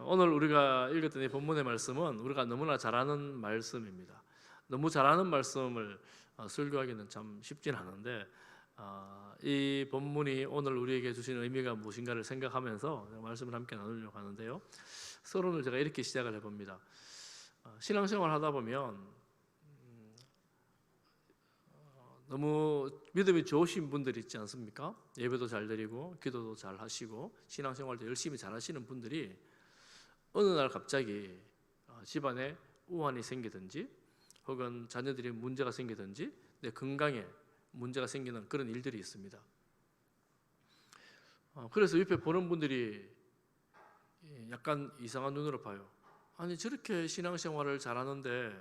오늘 우리가 읽었던 이 본문의 말씀은 우리가 너무나 잘 아는 말씀입니다. 너무 잘 아는 말씀을 설교하기는 참 쉽진 않은데 이 본문이 오늘 우리에게 주신 의미가 무엇인가를 생각하면서 말씀을 함께 나누려고 하는데요. 서론을 제가 이렇게 시작을 해봅니다. 신앙생활 하다 보면 너무 믿음이 좋으신 분들이 있지 않습니까? 예배도 잘 드리고 기도도 잘 하시고 신앙생활도 열심히 잘 하시는 분들이 어느 날 갑자기 집안에 우환이 생기든지 혹은 자녀들이 문제가 생기든지 내 건강에 문제가 생기는 그런 일들이 있습니다. 그래서 옆에 보는 분들이 약간 이상한 눈으로 봐요. 아니 저렇게 신앙생활을 잘하는데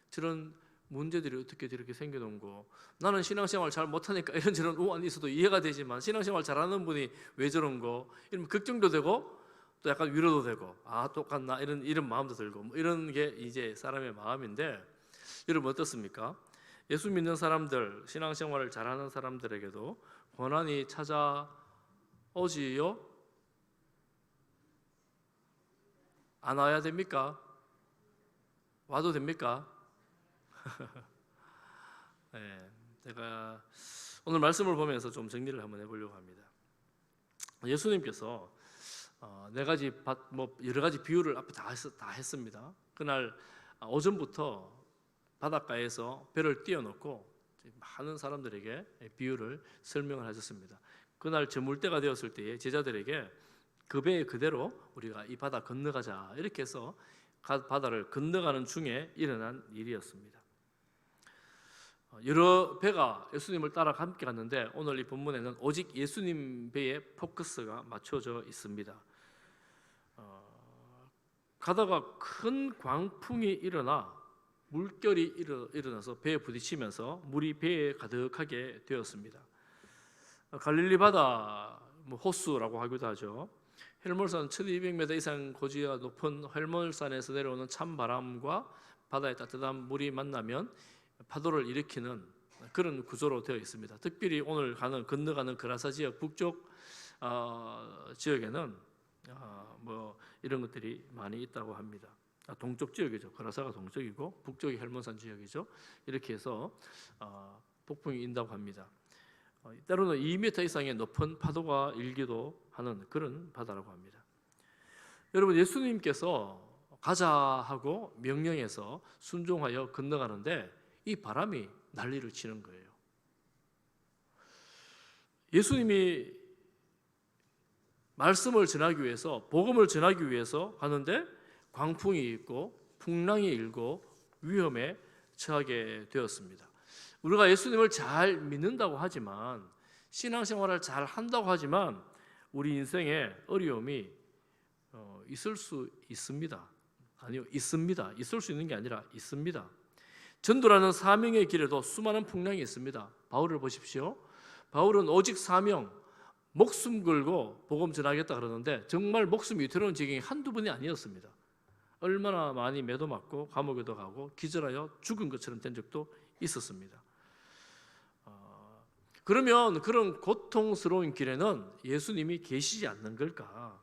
저런 문제들이 어떻게 저렇게 생겨놓은 거, 나는 신앙생활 잘 못하니까 이런저런 우환이 있어도 이해가 되지만 신앙생활 잘하는 분이 왜 저런 거, 이러면 걱정도 되고 또 약간 위로도 되고 똑같나 이런 마음도 들고 뭐 이런 게 이제 사람의 마음인데, 여러분 어떻습니까? 예수 믿는 사람들, 신앙생활을 잘하는 사람들에게도 고난이 찾아오지요? 안 와야 됩니까? 와도 됩니까? 네, 제가 오늘 말씀을 보면서 좀 정리를 한번 해보려고 합니다. 예수님께서 네 가지 여러 가지 비유를 앞에 다 했습니다. 그날 오전부터 바닷가에서 배를 띄워놓고 많은 사람들에게 비유를 설명을 하셨습니다. 그날 저물 때가 되었을 때에 제자들에게 그 배 그대로 우리가 이 바다 건너가자 이렇게 해서 바다를 건너가는 중에 일어난 일이었습니다. 여러 배가 예수님을 따라 함께 갔는데 오늘 이 본문에는 오직 예수님 배에 포커스가 맞춰져 있습니다. 가다가 큰 광풍이 일어나 물결이 일어나서 배에 부딪히면서 물이 배에 가득하게 되었습니다. 갈릴리 바다, 호수라고 하기도 하죠. 헬몰산 1200m 이상 고지가 높은 헬몰산에서 내려오는 찬바람과 바다의 따뜻한 물이 만나면 파도를 일으키는 그런 구조로 되어 있습니다. 특별히 오늘 건너가는 그라사 지역 북쪽 지역에는 이런 것들이 많이 있다고 합니다. 동쪽 지역이죠. 그라사가 동쪽이고 북쪽이 헬몬산 지역이죠. 이렇게 해서 폭풍이 인다고 합니다. 때로는 2m 이상의 높은 파도가 일기도 하는 그런 바다라고 합니다. 여러분, 예수님께서 가자 하고 명령해서 순종하여 건너가는데 이 바람이 난리를 치는 거예요. 예수님이 말씀을 전하기 위해서, 복음을 전하기 위해서 하는데 광풍이 있고 풍랑이 일고 위험에 처하게 되었습니다. 우리가 예수님을 잘 믿는다고 하지만, 신앙생활을 잘 한다고 하지만 우리 인생에 어려움이 있을 수 있습니다. 아니요, 있습니다. 있을 수 있는 게 아니라 있습니다. 전도라는 사명의 길에도 수많은 풍랑이 있습니다. 바울을 보십시오. 바울은 오직 사명, 목숨 걸고 복음 전하겠다 그러는데 정말 목숨이 위태로운 지경이 한두 번이 아니었습니다. 얼마나 많이 매도 맞고 감옥에도 가고 기절하여 죽은 것처럼 된 적도 있었습니다. 그러면 그런 고통스러운 길에는 예수님이 계시지 않는 걸까?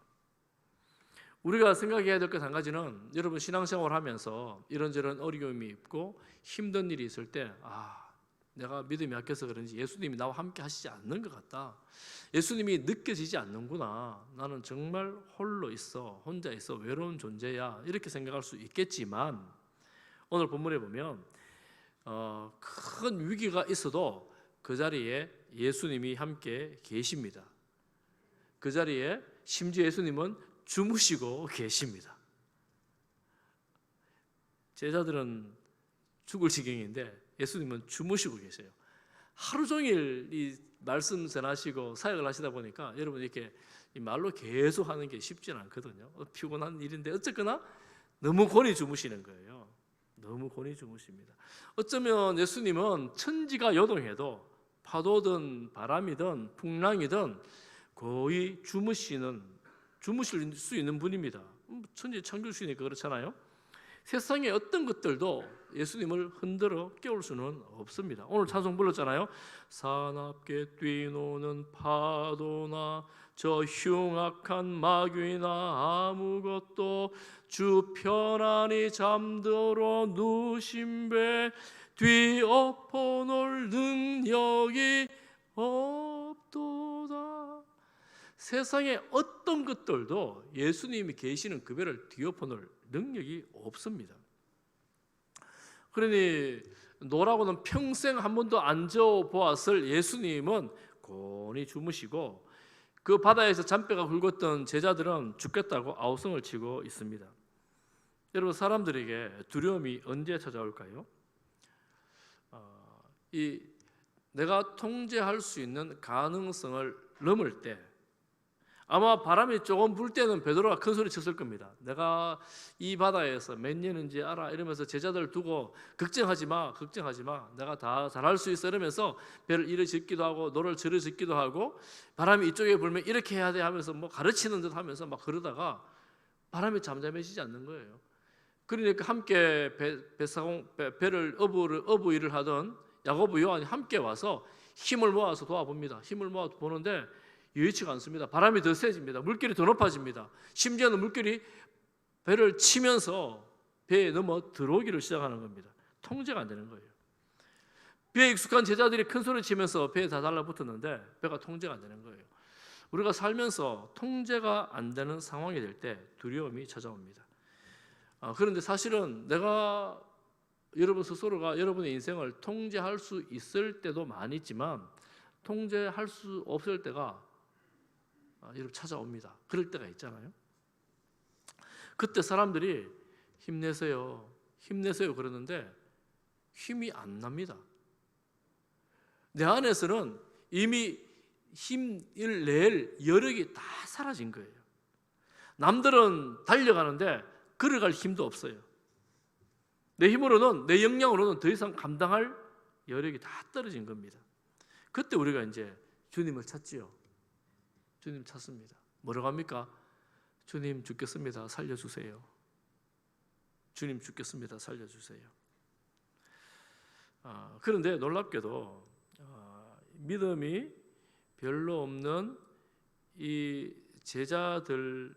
우리가 생각해야 될 것 한 가지는, 여러분 신앙생활 하면서 이런저런 어려움이 있고 힘든 일이 있을 때 내가 믿음이 약해서 그런지 예수님이 나와 함께 하시지 않는 것 같다, 예수님이 느껴지지 않는구나, 나는 정말 혼자 있어 외로운 존재야, 이렇게 생각할 수 있겠지만 오늘 본문에 보면 큰 위기가 있어도 그 자리에 예수님이 함께 계십니다. 그 자리에 심지어 예수님은 주무시고 계십니다. 제자들은 죽을 지경인데 예수님은 주무시고 계세요. 하루 종일 이 말씀 전하시고 사역을 하시다 보니까 여러분 이렇게 이 말로 계속 하는 게 쉽지는 않거든요. 피곤한 일인데 어쨌거나 너무 곤히 주무시는 거예요. 너무 곤히 주무십니다. 어쩌면 예수님은 천지가 요동해도 파도든 바람이든 풍랑이든 거의 주무실 수 있는 분입니다. 천지 창조주니까 그렇잖아요. 세상의 어떤 것들도 예수님을 흔들어 깨울 수는 없습니다. 오늘 찬송 불렀잖아요. 사납게 뛰노는 파도나 저 흉악한 마귀나 아무것도 주 편안히 잠들어 누신 배 뒤엎어 놓을 능력이 없도다. 세상의 어떤 것들도 예수님이 계시는 그 배를 뒤엎어 놓을 능력이 없습니다. 그러니 노라고는 평생 한 번도 앉아보았을 예수님은 곤히 주무시고 그 바다에서 잔뼈가 굵었던 제자들은 죽겠다고 아우성을 치고 있습니다. 여러분, 사람들에게 두려움이 언제 찾아올까요? 내가 통제할 수 있는 가능성을 넘을 때, 아마 바람이 조금 불 때는 베드로가 큰 소리 쳤을 겁니다. 내가 이 바다에서 몇 년인지 알아 이러면서 제자들 두고 걱정하지 마, 내가 다 잘할 수 있어 이러면서 배를 이래 짓기도 하고 노를 저래 짓기도 하고 바람이 이쪽에 불면 이렇게 해야 돼 하면서 뭐 가르치는 듯 하면서 막 그러다가 바람이 잠잠해지지 않는 거예요. 그러니까 함께 배를 어부 일을 하던 야고보 요한이 함께 와서 힘을 모아서 도와봅니다. 힘을 모아 보는데 여의치가 않습니다. 바람이 더 세집니다. 물결이 더 높아집니다. 심지어는 물결이 배를 치면서 배에 넘어 들어오기를 시작하는 겁니다. 통제가 안 되는 거예요. 배에 익숙한 제자들이 큰 소리 치면서 배에 다 달라붙었는데 배가 통제가 안 되는 거예요. 우리가 살면서 통제가 안 되는 상황이 될 때 두려움이 찾아옵니다. 그런데 사실은 내가 여러분 스스로가 여러분의 인생을 통제할 수 있을 때도 많이 있지만 통제할 수 없을 때가 여러분 찾아옵니다. 그럴 때가 있잖아요. 그때 사람들이 힘내세요 그러는데 힘이 안 납니다. 내 안에서는 이미 힘을 낼 여력이 다 사라진 거예요. 남들은 달려가는데 걸어갈 힘도 없어요. 내 힘으로는, 내 역량으로는 더 이상 감당할 여력이 다 떨어진 겁니다. 그때 우리가 이제 주님을 찾지요. 주님 찾습니다. 뭐라고 합니까? 주님 죽겠습니다. 살려주세요. 주님 죽겠습니다. 살려주세요. 그런데 놀랍게도 믿음이 별로 없는 이 제자들의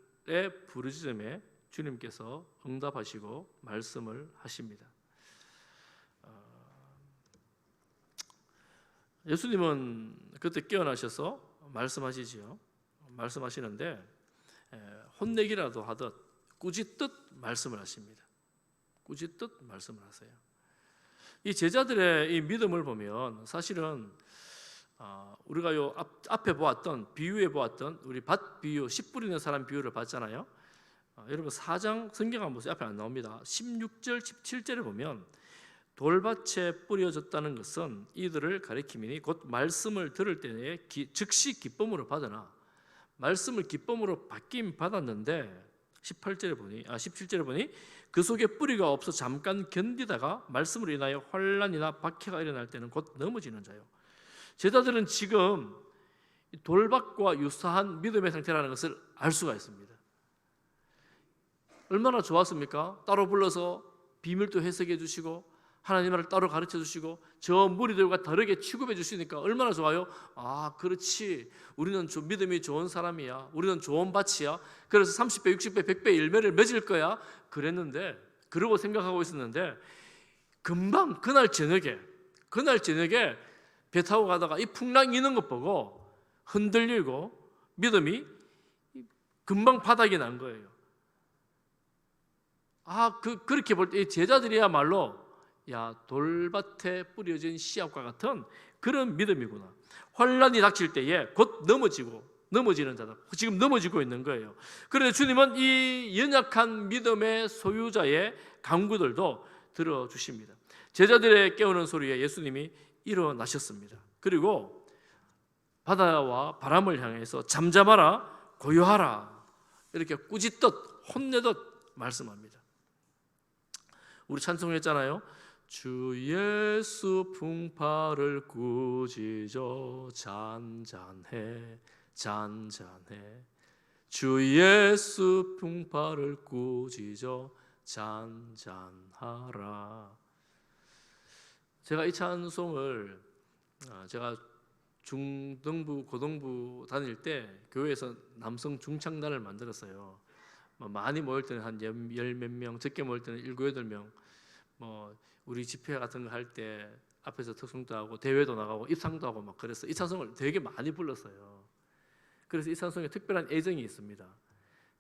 부르짖음에 주님께서 응답하시고 말씀을 하십니다. 예수님은 그때 깨어나셔서 말씀하시지요. 말씀하시는데 혼내기라도 하듯 꾸짖듯 말씀을 하십니다. 꾸짖듯 말씀을 하세요. 이 제자들의 이 믿음을 보면 사실은 우리가 요 앞에 보았던 비유에 보았던 우리 밭 비유, 씨 뿌리는 사람 비유를 봤잖아요. 여러분 4장 성경 한번 보세요. 앞에 안 나옵니다. 16절, 17절에 보면 돌밭에 뿌려졌다는 것은 이들을 가리킴이니 곧 말씀을 들을 때에 즉시 기쁨으로 받으나 말씀을 기쁨으로 받긴 받았는데 17절에 보니 그 속에 뿌리가 없어 잠깐 견디다가 말씀으로 인하여 환난이나 박해가 일어날 때는 곧 넘어지는 자요. 제자들은 지금 돌밭과 유사한 믿음의 상태라는 것을 알 수가 있습니다. 얼마나 좋았습니까? 따로 불러서 비밀도 해석해 주시고 하나님 말을 따로 가르쳐 주시고 저 무리들과 다르게 취급해 주시니까 얼마나 좋아요? 그렇지, 우리는 좀 믿음이 좋은 사람이야, 우리는 좋은 밭이야, 그래서 30배, 60배, 100배 열매를 맺을 거야 그러고 생각하고 있었는데 금방 그날 저녁에 배 타고 가다가 이 풍랑이 있는 것 보고 흔들리고 믿음이 금방 바닥이 난 거예요. 그렇게 볼 때 제자들이야말로 돌밭에 뿌려진 씨앗과 같은 그런 믿음이구나. 환난이 닥칠 때에 곧 넘어지는 자다. 지금 넘어지고 있는 거예요. 그런데 주님은 이 연약한 믿음의 소유자의 간구들도 들어주십니다. 제자들의 깨우는 소리에 예수님이 일어나셨습니다. 그리고 바다와 바람을 향해서 잠잠하라, 고요하라 이렇게 꾸짖듯 혼내듯 말씀합니다. 우리 찬송했잖아요. 주 예수 풍파를 꾸짖어 잔잔해 잔잔해 주 예수 풍파를 꾸짖어 잔잔하라. 제가 이 찬송을 제가 중등부 고등부 다닐 때 교회에서 남성 중창단을 만들었어요. 많이 모일 때는 한 열 몇 명, 적게 모일 때는 7, 8명. 우리 집회 같은 거 할 때 앞에서 특송도 하고 대회도 나가고 입상도 하고 막 그랬어요. 이 찬송을 되게 많이 불렀어요. 그래서 이 찬송에 특별한 애정이 있습니다.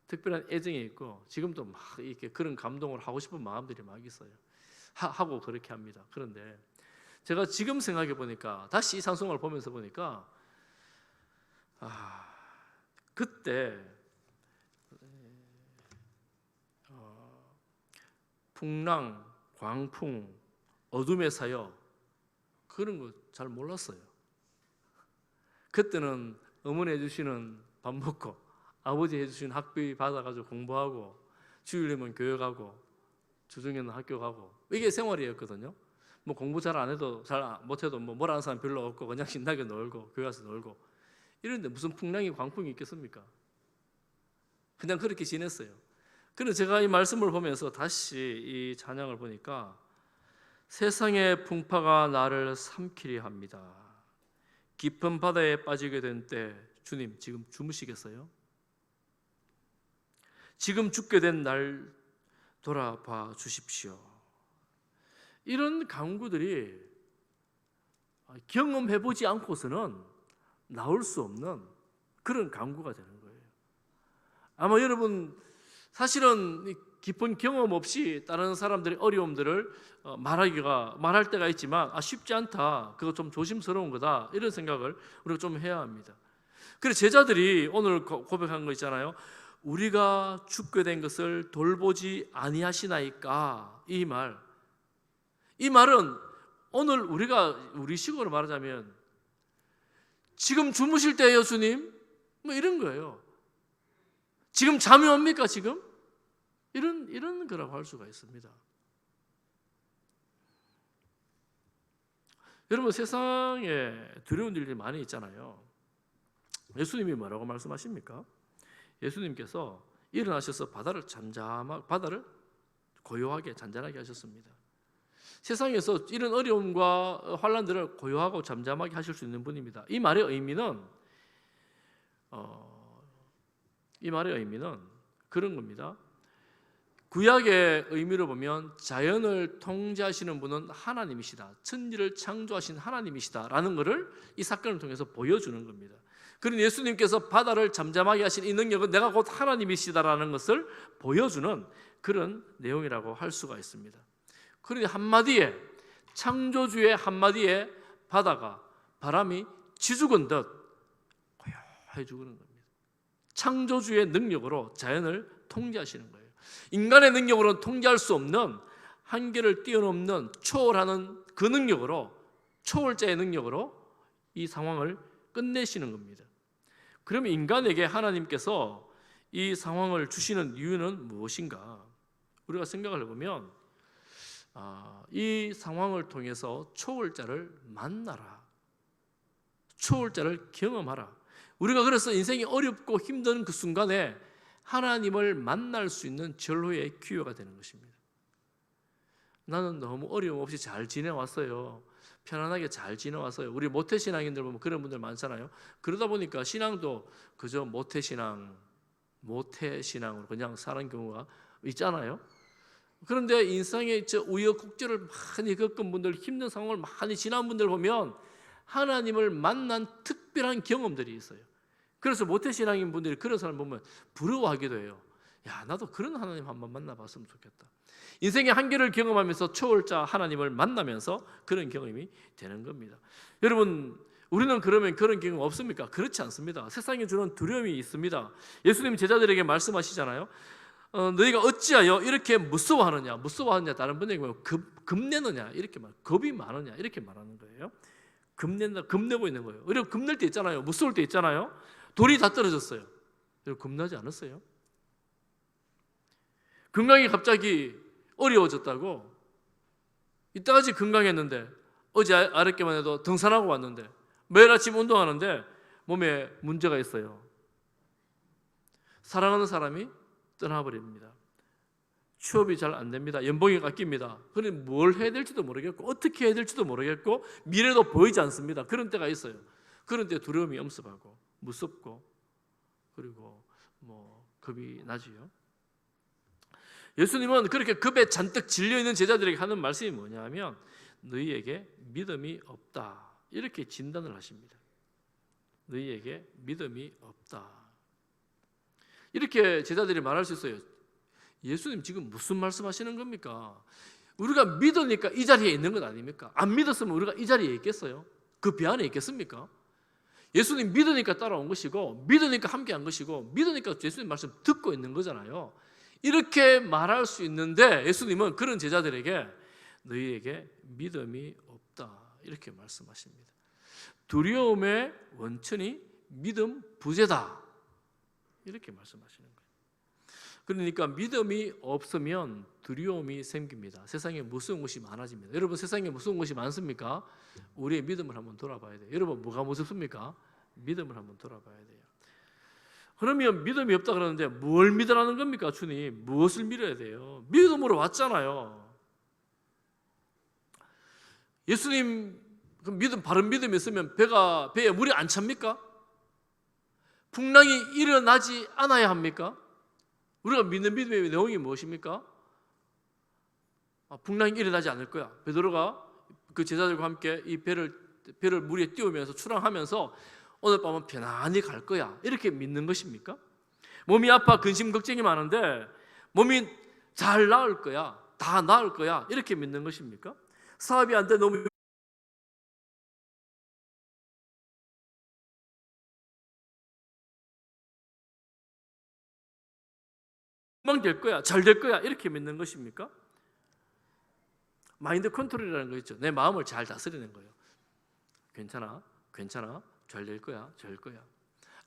특별한 애정이 있고 지금도 막 이렇게 그런 감동을 하고 싶은 마음들이 막 있어요. 하고 그렇게 합니다. 그런데 제가 지금 생각해 보니까 다시 이 찬송을 보면서 보니까 그때 풍랑, 광풍, 어둠의 사역 그런 거 잘 몰랐어요. 그때는 어머니 해주시는 밥 먹고 아버지 해주시는 학비 받아가지고 공부하고 주일이면 교회 가고 주중에는 학교 가고 이게 생활이었거든요. 뭐 공부 잘 안 해도 잘 못해도 뭐 뭐라는 사람 별로 없고 그냥 신나게 놀고 교회 가서 놀고 이런데 무슨 풍랑이 광풍이 있겠습니까? 그냥 그렇게 지냈어요. 그런데 제가 이 말씀을 보면서 다시 이 찬양을 보니까 세상의 풍파가 나를 삼키려 합니다. 깊은 바다에 빠지게 된 때 주님 지금 주무시겠어요? 지금 죽게 된 날 돌아봐 주십시오. 이런 간구들이 경험해보지 않고서는 나올 수 없는 그런 간구가 되는 거예요. 아마 여러분 사실은 깊은 경험 없이 다른 사람들의 어려움들을 말할 때가 있지만 쉽지 않다, 그거 좀 조심스러운 거다 이런 생각을 우리가 좀 해야 합니다. 그래서 제자들이 오늘 고백한 거 있잖아요. 우리가 죽게 된 것을 돌보지 아니하시나이까. 이 말은 오늘 우리 식으로 말하자면 지금 주무실 때예요 주님? 뭐 이런 거예요. 지금 잠이 옵니까 지금? 이런 거라고 할 수가 있습니다. 여러분 세상에 두려운 일들이 많이 있잖아요. 예수님이 뭐라고 말씀하십니까? 예수님께서 일어나셔서 바다를 고요하게 잔잔하게 하셨습니다. 세상에서 이런 어려움과 환난들을 고요하고 잠잠하게 하실 수 있는 분입니다. 이 말의 의미는 그런 겁니다. 구약의 의미로 보면 자연을 통제하시는 분은 하나님이시다, 천지를 창조하신 하나님이시다라는 것을 이 사건을 통해서 보여주는 겁니다. 그런데 예수님께서 바다를 잠잠하게 하신 이 능력은 내가 곧 하나님이시다라는 것을 보여주는 그런 내용이라고 할 수가 있습니다. 그런데 한마디에 창조주의 한마디에 바다가 바람이 쥐죽은 듯 고요해 죽는 겁니다. 창조주의 능력으로 자연을 통제하시는 거예요. 인간의 능력으로는 통제할 수 없는 한계를 뛰어넘는 초월하는 그 능력으로, 초월자의 능력으로 이 상황을 끝내시는 겁니다. 그러면 인간에게 하나님께서 이 상황을 주시는 이유는 무엇인가? 우리가 생각을 해보면 이 상황을 통해서 초월자를 만나라, 초월자를 경험하라. 우리가 그래서 인생이 어렵고 힘든 그 순간에 하나님을 만날 수 있는 절호의 기회가 되는 것입니다. 나는 너무 어려움 없이 잘 지내왔어요. 편안하게 잘 지내왔어요. 우리 모태신앙인들 보면 그런 분들 많잖아요. 그러다 보니까 신앙도 그저 모태신앙으로 그냥 사는 경우가 있잖아요. 그런데 인생의 우여곡절을 많이 겪은 분들, 힘든 상황을 많이 지난 분들 보면 하나님을 만난 특별한 경험들이 있어요. 그래서 모태신앙인 분들이 그런 사람 보면 부러워하기도 해요. 야, 나도 그런 하나님 한번 만나봤으면 좋겠다. 인생의 한계를 경험하면서 초월자 하나님을 만나면서 그런 경험이 되는 겁니다. 여러분, 우리는 그러면 그런 경험 없습니까? 그렇지 않습니다. 세상에 주는 두려움이 있습니다. 예수님 제자들에게 말씀하시잖아요. 너희가 어찌하여 이렇게 무서워하느냐 다른 분에게 보면 겁내느냐 이렇게 겁이 많으냐 이렇게 말하는 거예요. 겁내고 있는 거예요. 그리고 겁낼 때 있잖아요. 무서울 때 있잖아요. 돌이 다 떨어졌어요. 여러분 겁나지 않았어요? 건강이 갑자기 어려워졌다고? 이때까지 건강했는데 어제 어렵게만 해도 등산하고 왔는데 매일 아침 운동하는데 몸에 문제가 있어요. 사랑하는 사람이 떠나버립니다. 취업이 잘 안 됩니다. 연봉이 깎입니다. 그럼 뭘 해야 될지도 모르겠고 어떻게 해야 될지도 모르겠고 미래도 보이지 않습니다. 그런 때가 있어요. 그런 때 두려움이 엄습하고 무섭고 그리고 겁이 나지요. 예수님은 그렇게 겁에 잔뜩 질려 있는 제자들에게 하는 말씀이 뭐냐면 너희에게 믿음이 없다 이렇게 진단을 하십니다. 너희에게 믿음이 없다 이렇게 제자들이 말할 수 있어요. 예수님 지금 무슨 말씀하시는 겁니까? 우리가 믿으니까 이 자리에 있는 것 아닙니까? 안 믿었으면 우리가 이 자리에 있겠어요? 그 배 안에 있겠습니까? 예수님 믿으니까 따라온 것이고 믿으니까 함께한 것이고 믿으니까 예수님 말씀 듣고 있는 거잖아요. 이렇게 말할 수 있는데 예수님은 그런 제자들에게 너희에게 믿음이 없다 이렇게 말씀하십니다. 두려움의 원천이 믿음 부재다 이렇게 말씀하시는 거예요. 그러니까 믿음이 없으면 두려움이 생깁니다. 세상에 무서운 것이 많아집니다. 여러분 세상에 무서운 것이 많습니까? 우리의 믿음을 한번 돌아봐야 돼요. 여러분 뭐가 무섭습니까? 믿음을 한번 돌아봐야 돼요. 그러면 믿음이 없다 그러는데 뭘 믿으라는 겁니까? 주님 무엇을 믿어야 돼요? 믿음으로 왔잖아요. 예수님 그 믿음 바른 믿음이 있으면 배에 물이 안 찹니까? 풍랑이 일어나지 않아야 합니까? 우리가 믿는 믿음의 내용이 무엇입니까? 풍랑이 일어나지 않을 거야. 베드로가 그 제자들과 함께 이 배를 물에 띄우면서 출항하면서 오늘 밤은 편안히 갈 거야. 이렇게 믿는 것입니까? 몸이 아파 근심 걱정이 많은데 몸이 잘 나을 거야. 다 나을 거야. 이렇게 믿는 것입니까? 사업이 안 돼 너무 금방 될 거야. 잘 될 거야. 이렇게 믿는 것입니까? 마인드 컨트롤이라는 거 있죠. 내 마음을 잘 다스리는 거예요. 괜찮아. 잘 될 거야. 잘 될 거야.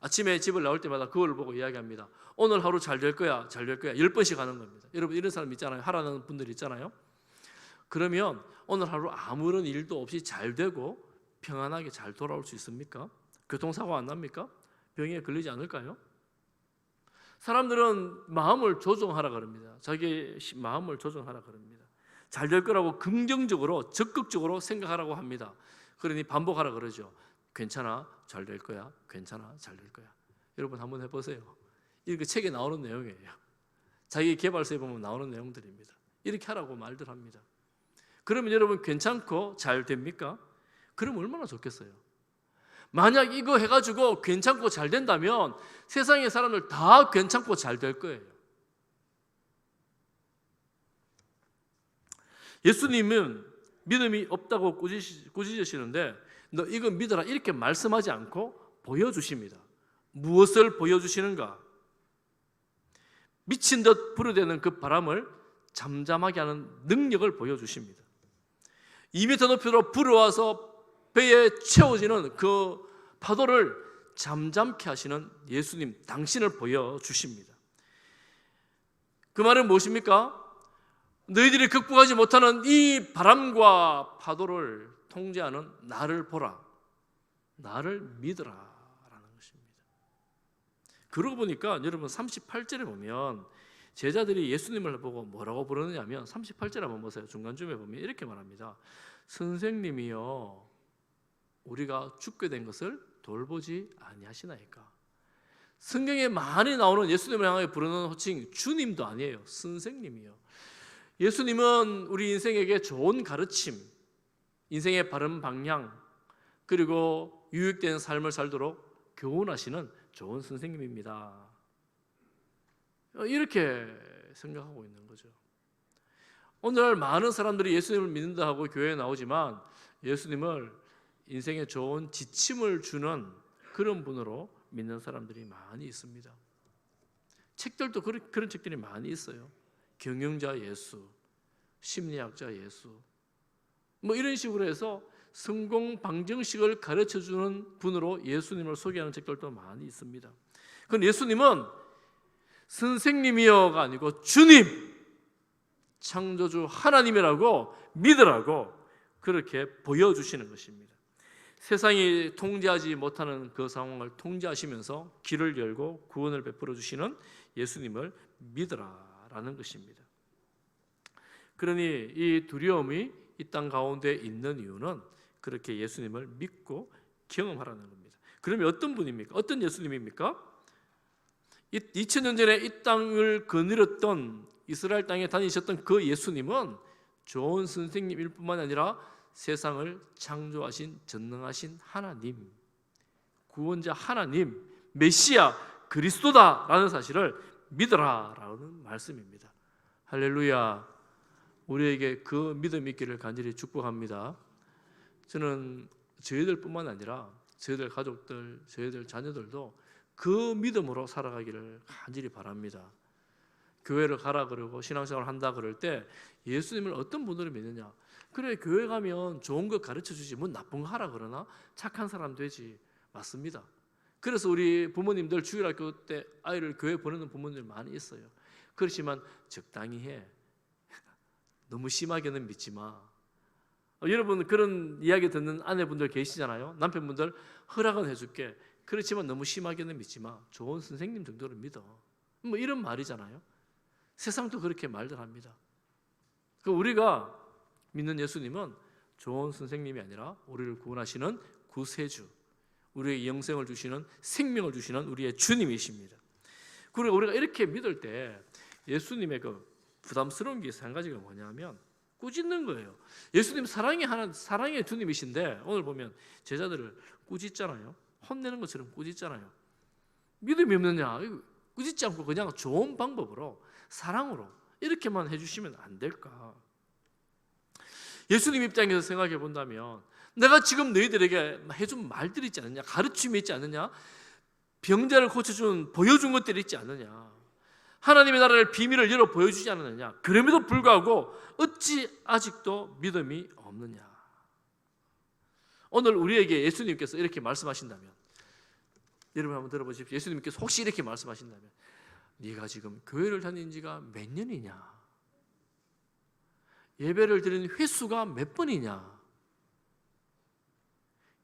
아침에 집을 나올 때마다 그걸 보고 이야기합니다. 오늘 하루 잘 될 거야. 잘 될 거야. 10번씩 하는 겁니다. 여러분 이런 사람 있잖아요. 하라는 분들 있잖아요. 그러면 오늘 하루 아무런 일도 없이 잘 되고 평안하게 잘 돌아올 수 있습니까? 교통사고 안 납니까? 병에 걸리지 않을까요? 사람들은 마음을 조정하라 그럽니다. 자기의 마음을 조정하라 그럽니다. 잘 될 거라고 긍정적으로 적극적으로 생각하라고 합니다. 그러니 반복하라 그러죠. 괜찮아, 잘 될 거야. 괜찮아, 잘 될 거야. 여러분 한번 해보세요. 이렇게 책에 나오는 내용이에요. 자기 개발서에 보면 나오는 내용들입니다. 이렇게 하라고 말들 합니다. 그러면 여러분 괜찮고 잘 됩니까? 그럼 얼마나 좋겠어요. 만약 이거 해가지고 괜찮고 잘 된다면 세상의 사람들 다 괜찮고 잘 될 거예요. 예수님은 믿음이 없다고 꾸짖으시는데 너 이거 믿어라 이렇게 말씀하지 않고 보여주십니다. 무엇을 보여주시는가? 미친 듯 불어대는 그 바람을 잠잠하게 하는 능력을 보여주십니다. 2m 높이로 불어와서 배에 채워지는 그 파도를 잠잠케 하시는 예수님 당신을 보여주십니다. 그 말은 무엇입니까? 너희들이 극복하지 못하는 이 바람과 파도를 통제하는 나를 보라. 나를 믿으라 라는 것입니다. 그러고 보니까 여러분 38절에 보면 제자들이 예수님을 보고 뭐라고 부르느냐면 38절 한번 보세요. 중간쯤에 보면 이렇게 말합니다. 선생님이여 우리가 죽게 된 것을 돌보지 아니하시나이까. 성경에 많이 나오는 예수님을 향하여 부르는 호칭 주님도 아니에요. 선생님이요. 예수님은 우리 인생에게 좋은 가르침, 인생의 바른 방향, 그리고 유익된 삶을 살도록 교훈하시는 좋은 선생님입니다. 이렇게 생각하고 있는 거죠. 오늘 많은 사람들이 예수님을 믿는다 하고 교회에 나오지만 예수님을 인생에 좋은 지침을 주는 그런 분으로 믿는 사람들이 많이 있습니다. 책들도 그런 책들이 많이 있어요. 경영자 예수, 심리학자 예수, 뭐 이런 식으로 해서 성공 방정식을 가르쳐주는 분으로 예수님을 소개하는 책들도 많이 있습니다. 그런데 예수님은 선생님이여가 아니고 주님, 창조주 하나님이라고 믿으라고 그렇게 보여주시는 것입니다. 세상이 통제하지 못하는 그 상황을 통제하시면서 길을 열고 구원을 베풀어 주시는 예수님을 믿으라라는 것입니다. 그러니 이 두려움이 이 땅 가운데 있는 이유는 그렇게 예수님을 믿고 경험하라는 겁니다. 그러면 어떤 분입니까? 어떤 예수님입니까? 2000년 전에 이 땅을 거느렸던 이스라엘 땅에 다니셨던 그 예수님은 좋은 선생님일 뿐만 아니라 세상을 창조하신 전능하신 하나님, 구원자 하나님, 메시아 그리스도다라는 사실을 믿어라라는 말씀입니다. 할렐루야. 우리에게 그 믿음이 있기를 간절히 축복합니다. 저는 저희들뿐만 아니라 저희들 가족들, 저희들 자녀들도 그 믿음으로 살아가기를 간절히 바랍니다. 교회를 가라 그러고 신앙생활을 한다 그럴 때 예수님을 어떤 분들을 믿느냐? 그래, 교회 가면 좋은 거 가르쳐주지 뭐 나쁜 거 하라 그러나? 착한 사람 되지. 맞습니다. 그래서 우리 부모님들 주일학교 때 아이를 교회 보내는 부모님들 많이 있어요. 그렇지만 적당히 해. 너무 심하게는 믿지 마. 여러분 그런 이야기 듣는 아내분들 계시잖아요. 남편분들 허락은 해줄게. 그렇지만 너무 심하게는 믿지 마. 좋은 선생님 정도는 믿어. 뭐 이런 말이잖아요. 세상도 그렇게 말들 합니다. 우리가 믿는 예수님은 좋은 선생님이 아니라 우리를 구원하시는 구세주, 우리의 영생을 주시는, 생명을 주시는 우리의 주님이십니다. 그리고 우리가 이렇게 믿을 때 예수님의 그 부담스러운 게 한 가지가 뭐냐면 꾸짖는 거예요. 예수님 사랑의 주님이신데 오늘 보면 제자들을 꾸짖잖아요. 혼내는 것처럼 꾸짖잖아요. 믿음이 없느냐? 꾸짖지 않고 그냥 좋은 방법으로, 사랑으로 이렇게만 해주시면 안 될까? 예수님 입장에서 생각해 본다면 내가 지금 너희들에게 해준 말들이 있지 않느냐? 가르침이 있지 않느냐? 병자를 고쳐준, 보여준 것들이 있지 않느냐? 하나님의 나라를 비밀을 열어 보여주지 않느냐? 그럼에도 불구하고 어찌 아직도 믿음이 없느냐? 오늘 우리에게 예수님께서 이렇게 말씀하신다면, 여러분 한번 들어보십시오. 예수님께서 혹시 이렇게 말씀하신다면, 네가 지금 교회를 다닌 지가 몇 년이냐? 예배를 드리는 횟수가 몇 번이냐?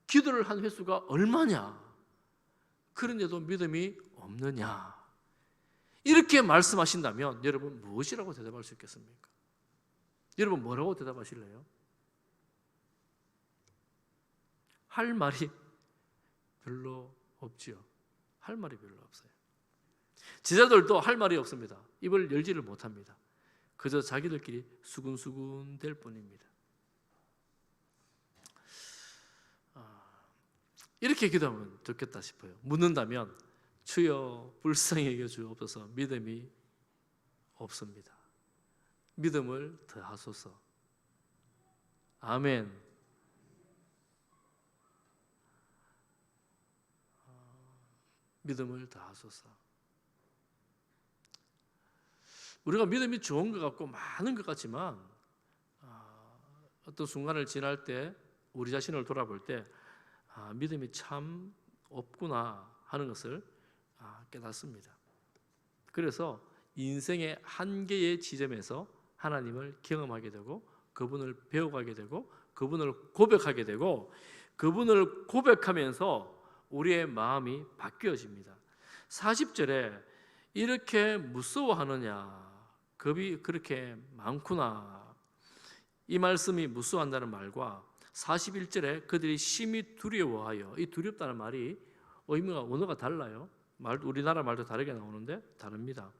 기도를 한 횟수가 얼마냐? 그런데도 믿음이 없느냐? 이렇게 말씀하신다면 여러분 무엇이라고 대답할 수 있겠습니까? 여러분 뭐라고 대답하실래요? 할 말이 별로 없지요. 할 말이 별로 없어요. 제자들도 할 말이 없습니다. 입을 열지를 못합니다. 그저 자기들끼리 수군수군 될 뿐입니다. 이렇게 기도하면 좋겠다 싶어요. 묻는다면 주여 불쌍히 여겨 주옵소서. 믿음이 없습니다. 믿음을 더하소서. 아멘. 믿음을 더하소서. 우리가 믿음이 좋은 것 같고 많은 것 같지만 어떤 순간을 지날 때 우리 자신을 돌아볼 때 믿음이 참 없구나 하는 것을 깨닫습니다. 그래서 인생의 한계의 지점에서 하나님을 경험하게 되고 그분을 배워가게 되고 그분을 고백하게 되고 그분을 고백하면서 우리의 마음이 바뀌어집니다. 40절에 이렇게 무서워하느냐, 겁이 그렇게 많구나, 이 말씀이 무서워한다는 말과 41절에 그들이 심히 두려워하여, 이 두렵다는 말이 의미가 언어가 달라요. 우리나라 말도 다르게 나오는데 다릅니다.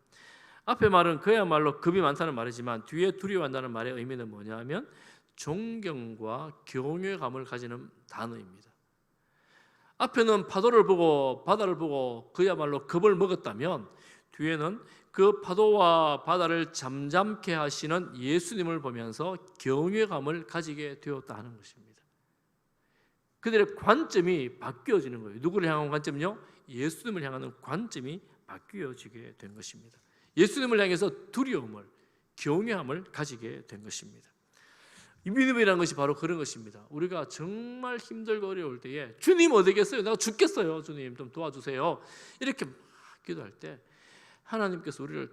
앞에 말은 그야말로 겁이 많다는 말이지만 뒤에 두려워한다는 말의 의미는 뭐냐면 존경과 경외감을 가지는 단어입니다. 앞에는 파도를 보고 바다를 보고 그야말로 겁을 먹었다면 뒤에는 그 파도와 바다를 잠잠케 하시는 예수님을 보면서 경외감을 가지게 되었다 하는 것입니다. 그들의 관점이 바뀌어지는 거예요. 누구를 향한 관점요? 예수님을 향하는 관점이 바뀌어지게 된 것입니다. 예수님을 향해서 두려움을, 경외함을 가지게 된 것입니다. 이 믿음이라는 것이 바로 그런 것입니다. 우리가 정말 힘들고 어려울 때에 주님 어디 계세요? 내가 죽겠어요. 주님 좀 도와주세요. 이렇게 막 기도할 때 하나님께서 우리를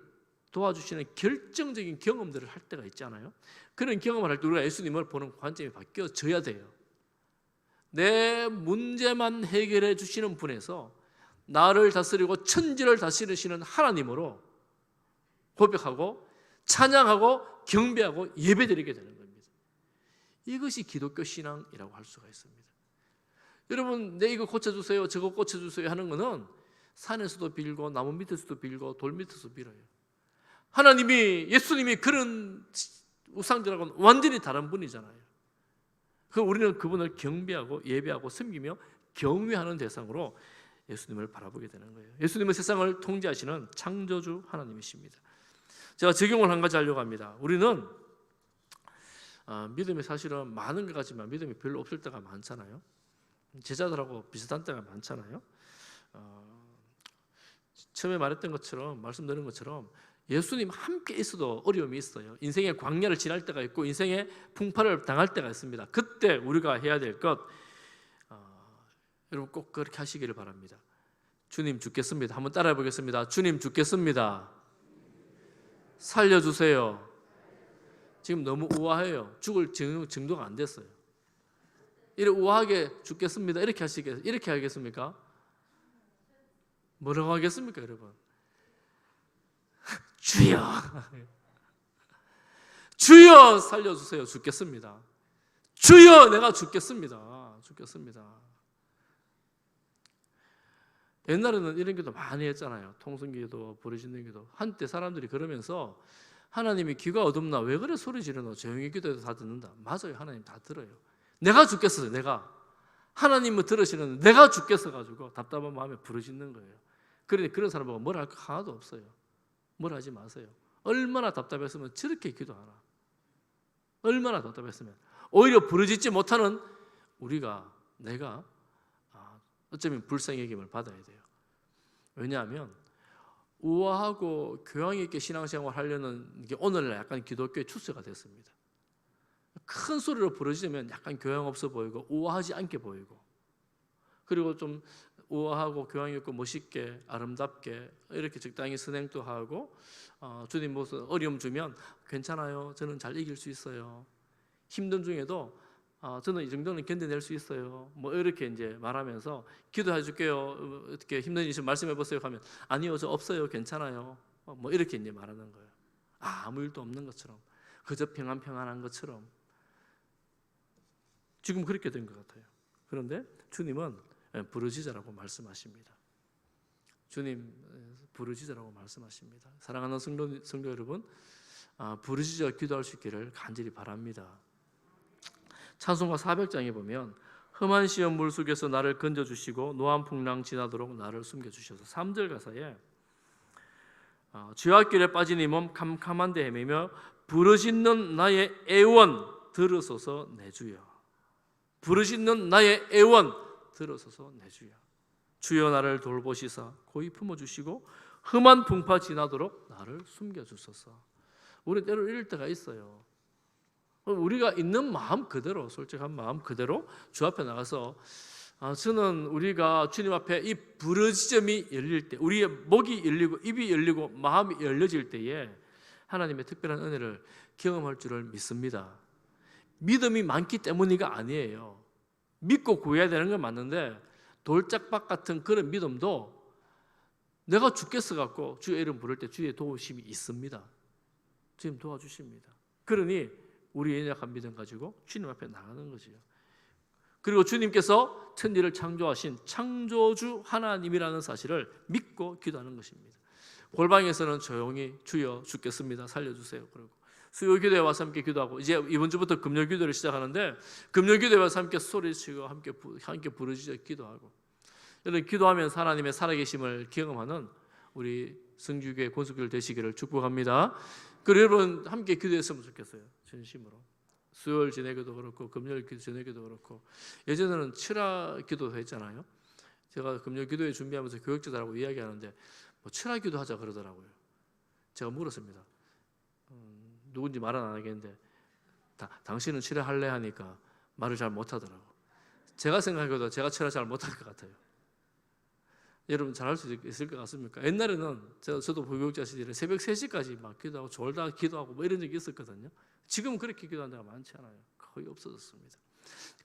도와주시는 결정적인 경험들을 할 때가 있잖아요. 그런 경험을 할 때 우리가 예수님을 보는 관점이 바뀌어져야 돼요. 내 문제만 해결해 주시는 분에서 나를 다스리고 천지를 다스리시는 하나님으로 고백하고 찬양하고 경배하고 예배드리게 되는 겁니다. 이것이 기독교 신앙이라고 할 수가 있습니다. 여러분, 내 이거 고쳐주세요, 저거 고쳐주세요 하는 거는 산에서도 빌고 나무 밑에서도 빌고 돌 밑에서 빌어요. 하나님이, 예수님이 그런 우상들하고는 완전히 다른 분이잖아요. 우리는 그분을 경배하고 예배하고 섬기며 경외하는 대상으로 예수님을 바라보게 되는 거예요. 예수님은 세상을 통제하시는 창조주 하나님이십니다. 제가 적용을 한 가지 하려고 합니다. 우리는 믿음이 사실은 많은 것 같지만 믿음이 별로 없을 때가 많잖아요. 제자들하고 비슷한 때가 많잖아요. 처음에 말했던 것처럼, 말씀드린 것처럼 예수님 함께 있어도 어려움이 있어요. 인생의 광야를 지날 때가 있고 인생의 풍파를 당할 때가 있습니다. 그때 우리가 해야 될 것, 여러분 꼭 그렇게 하시기를 바랍니다. 주님 죽겠습니다. 한번 따라해 보겠습니다. 주님 죽겠습니다. 살려주세요. 지금 너무 우아해요. 죽을 정도가 안 됐어요. 이렇게 우아하게 죽겠습니다. 이렇게 하겠습니까? 뭐라고 하겠습니까, 여러분? 주여, 주여 살려주세요. 죽겠습니다. 주여, 내가 죽겠습니다. 옛날에는 이런 기도 많이 했잖아요. 통성기도, 부르짖는 기도. 한때 사람들이 그러면서 하나님이 귀가 어둡나, 왜 그래 소리 지르노, 조용히 기도해도 다 듣는다. 맞아요, 하나님 다 들어요. 내가 죽겠어요. 내가 하나님은 들으시는, 내가 죽겠어가지고 답답한 마음에 부르짖는 거예요. 그러니 그런 사람 보고 뭐라 할 거 하나도 없어요. 뭘 하지 마세요. 얼마나 답답했으면 저렇게 기도하나. 얼마나 답답했으면. 오히려 부르짖지 못하는 내가 어쩌면 불쌍히 여김을 받아야 돼요. 왜냐하면 우아하고 교양 있게 신앙생활 하려는 게 오늘날 약간 기독교의 추세가 됐습니다. 큰 소리로 부르짖으면 약간 교양 없어 보이고 우아하지 않게 보이고, 그리고 좀 우아하고 교양 있고 멋있게 아름답게 이렇게 적당히 선행도 하고, 주님 무슨 어려움 주면 괜찮아요, 저는 잘 이길 수 있어요, 힘든 중에도 저는 이 정도는 견뎌낼 수 있어요, 뭐 이렇게 이제 말하면서 기도해 줄게요, 어떻게 힘든 일 있으면 말씀해 보세요 하면 아니요, 저 없어요, 괜찮아요, 뭐 이렇게 이제 말하는 거예요. 아무 일도 없는 것처럼, 그저 평안한 것처럼. 지금 그렇게 된 것 같아요. 그런데 주님은 부르짖으라고 말씀하십니다. 주님 부르짖으라고 말씀하십니다. 사랑하는 성도 여러분, 부르짖어 기도할 수 있기를 간절히 바랍니다. 찬송가 400장에 보면 험한 시험 물속에서 나를 건져주시고 노한 풍랑 지나도록 나를 숨겨주셔서, 3절 가사에 죄악길에 빠진 이 몸 캄캄한 데 헤매며 부르짖는 나의 애원 들으소서 내 주여. 부르짖는 나의 애원 들으소서 내 주여. 주여 나를 돌보시사 고이 품어주시고 험한 풍파 지나도록 나를 숨겨주소서. 우리 때로 이럴 때가 있어요. 우리가 있는 마음 그대로, 솔직한 마음 그대로 주 앞에 나가서 저는 우리가 주님 앞에 이 부르짖음이 열릴 때, 우리의 목이 열리고 입이 열리고 마음이 열려질 때에 하나님의 특별한 은혜를 경험할 줄을 믿습니다. 믿음이 많기 때문이가 아니에요. 믿고 구해야 되는 건 맞는데 돌짝박 같은 그런 믿음도 내가 죽겠어 갖고 주의 이름 부를 때 주의 도우심이 있습니다. 주님 도와주십니다. 그러니 우리 연약한 믿음 가지고 주님 앞에 나가는 거지요. 그리고 주님께서 천지를 창조하신 창조주 하나님이라는 사실을 믿고 기도하는 것입니다. 골방에서는 조용히 주여 죽겠습니다, 살려주세요. 그리고 수요 기도에 와서 함께 기도하고, 이제 이번 주부터 금요 기도를 시작하는데 금요 기도에 와서 함께 소리치고 함께 부르짖어 기도하고, 이런 기도하면서 하나님의 살아계심을 경험하는 우리 성주교회 권속교회 되시기를 축복합니다. 그리고 여러분 함께 기도했으면 좋겠어요. 진심으로. 수요일 지내기도 그렇고 금요일 지내기도 그렇고, 예전에는 철야 기도도 했잖아요. 제가 금요 기도회 준비하면서 교육자들하고 이야기하는데 뭐 철야 기도 하자 그러더라고요. 제가 물었습니다. 누군지 말은 안 하겠는데 당신은 철야 할래 하니까 말을 잘 못하더라고. 제가 생각해도 제가 철야 잘 못할 것 같아요. 여러분 잘할 수 있을 것 같습니까? 옛날에는 저도 부교육자 시절에 새벽 3시까지 막 기도하고 졸다 기도하고 뭐 이런 적이 있었거든요. 지금은 그렇게 기도하는 데가 많지 않아요. 거의 없어졌습니다.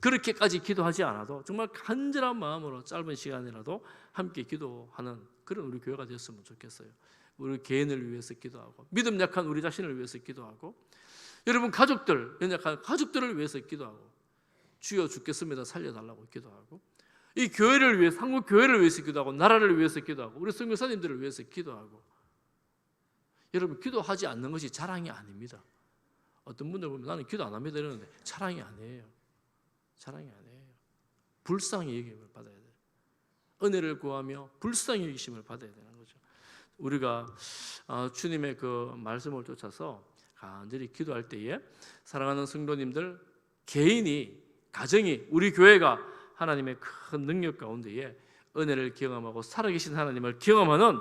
그렇게까지 기도하지 않아도 정말 간절한 마음으로 짧은 시간이라도 함께 기도하는 그런 우리 교회가 되었으면 좋겠어요. 우리 개인을 위해서 기도하고, 믿음 약한 우리 자신을 위해서 기도하고, 여러분 가족들, 연약한 가족들을 위해서 기도하고, 주여 죽겠습니다 살려달라고 기도하고, 이 교회를 위해서, 한국 교회를 위해서 기도하고, 나라를 위해서 기도하고, 우리 선교사님들을 위해서 기도하고. 여러분 기도하지 않는 것이 자랑이 아닙니다. 어떤 분들 보면 나는 기도 안 합니다 이러는데 자랑이 아니에요. 자랑이 아니에요. 불쌍히 여김을 받아야 돼요. 은혜를 구하며 불쌍히 여기심을 받아야 되는 거죠. 우리가 주님의 그 말씀을 쫓아서 간절히 기도할 때에 사랑하는 성도님들, 개인이, 가정이, 우리 교회가 하나님의 큰 능력 가운데에 은혜를 경험하고 살아계신 하나님을 경험하는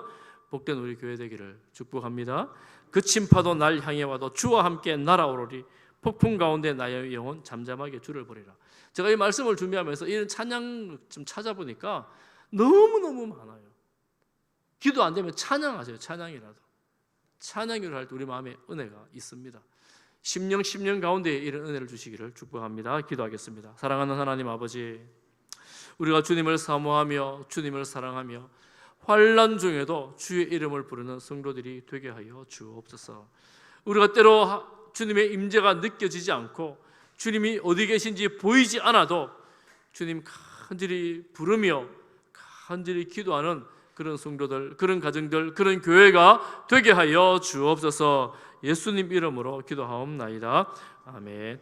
복된 우리 교회 되기를 축복합니다. 그친 파도 날 향해 와도 주와 함께 날아오르리. 폭풍 가운데 나의 영혼 잠잠하게 주를 보리라. 제가 이 말씀을 준비하면서 이런 찬양 좀 찾아보니까 너무너무 많아요. 기도 안 되면 찬양하세요. 찬양이라도. 찬양을 할 때 우리 마음에 은혜가 있습니다. 심령 가운데 이런 은혜를 주시기를 축복합니다. 기도하겠습니다. 사랑하는 하나님 아버지, 우리가 주님을 사모하며 주님을 사랑하며 환난 중에도 주의 이름을 부르는 성도들이 되게 하여 주옵소서. 우리가 때로 주님의 임재가 느껴지지 않고 주님이 어디 계신지 보이지 않아도 주님 간절히 부르며 간절히 기도하는 그런 성도들, 그런 가정들, 그런 교회가 되게 하여 주옵소서. 예수님 이름으로 기도하옵나이다. 아멘.